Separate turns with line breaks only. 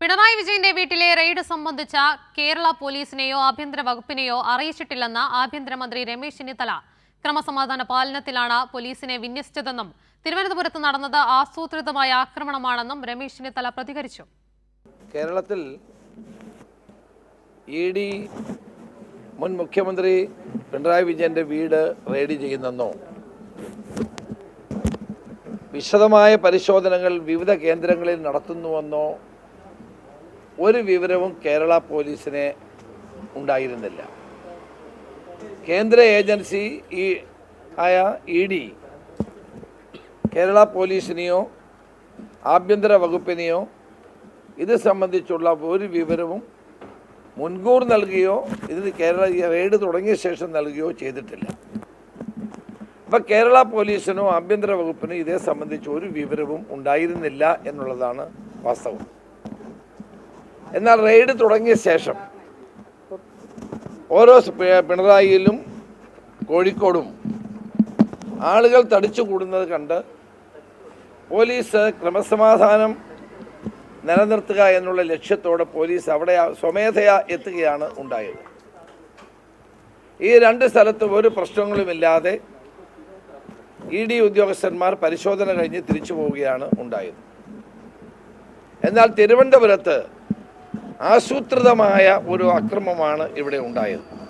പിണറായി വിജയന്റെ വീട്ടിലെ റെയ്ഡ് സംബന്ധിച്ച കേരള പോലീസിനെയോ ആഭ്യന്തര വകുപ്പിനെയോ അറിയിച്ചിട്ടില്ലെന്ന ആഭ്യന്തരമന്ത്രി രമേശ് ചെന്നിത്തല. ക്രമസമാധാന പാലനത്തിലാണ് പോലീസിനെ വിന്യസിച്ചതെന്നും തിരുവനന്തപുരത്ത് നടന്നത് ആസൂത്രിതമായ ആക്രമണമാണെന്നും രമേശ് ചെന്നിത്തല പ്രതികരിച്ചു.
കേരളത്തിൽ ഇഡി മുൻ മുഖ്യമന്ത്രി പിണറായി വിജയന്റെ വീട് റെയ്ഡ് ചെയ്യുന്നെന്നോ വിശദമായ പരിശോധനകൾ വിവിധ കേന്ദ്രങ്ങളിൽ നടത്തുന്നുവെന്നോ ഒരു വിവരവും കേരള പോലീസിന് ഉണ്ടായിരുന്നില്ല. കേന്ദ്ര ഏജൻസി ആയ ഇഡി കേരള പോലീസിനെയോ ആഭ്യന്തര വകുപ്പിനെയോ ഇത് സംബന്ധിച്ചുള്ള ഒരു വിവരവും മുൻകൂർ നൽകുകയോ ഇതിന് കേരള റെയ്ഡ് തുടങ്ങിയ ശേഷം നൽകുകയോ ചെയ്തിട്ടില്ല. അപ്പം കേരള പോലീസിനോ ആഭ്യന്തര വകുപ്പിനോ ഇതേ സംബന്ധിച്ച് ഒരു വിവരവും ഉണ്ടായിരുന്നില്ല എന്നുള്ളതാണ് വാസ്തവം. എന്നാൽ റെയ്ഡ് തുടങ്ങിയ ശേഷം ഓരോ പിണറായിയിലും കോഴിക്കോടും ആളുകൾ തടിച്ചു കൂടുന്നത് കണ്ട് പോലീസ് ക്രമസമാധാനം നിലനിർത്തുക എന്നുള്ള ലക്ഷ്യത്തോടെ പോലീസ് അവിടെ സ്വമേധയാ എത്തുകയാണ് ഉണ്ടായത്. ഈ രണ്ട് സ്ഥലത്തും ഒരു പ്രശ്നങ്ങളുമില്ലാതെ ഇഡി ഉദ്യോഗസ്ഥന്മാർ പരിശോധന കഴിഞ്ഞ് തിരിച്ചു പോവുകയാണ് ഉണ്ടായത്. എന്നാൽ തിരുവനന്തപുരത്ത് ആസൂത്രിതമായ ഒരു അക്രമമാണ് ഇവിടെ ഉണ്ടായത്.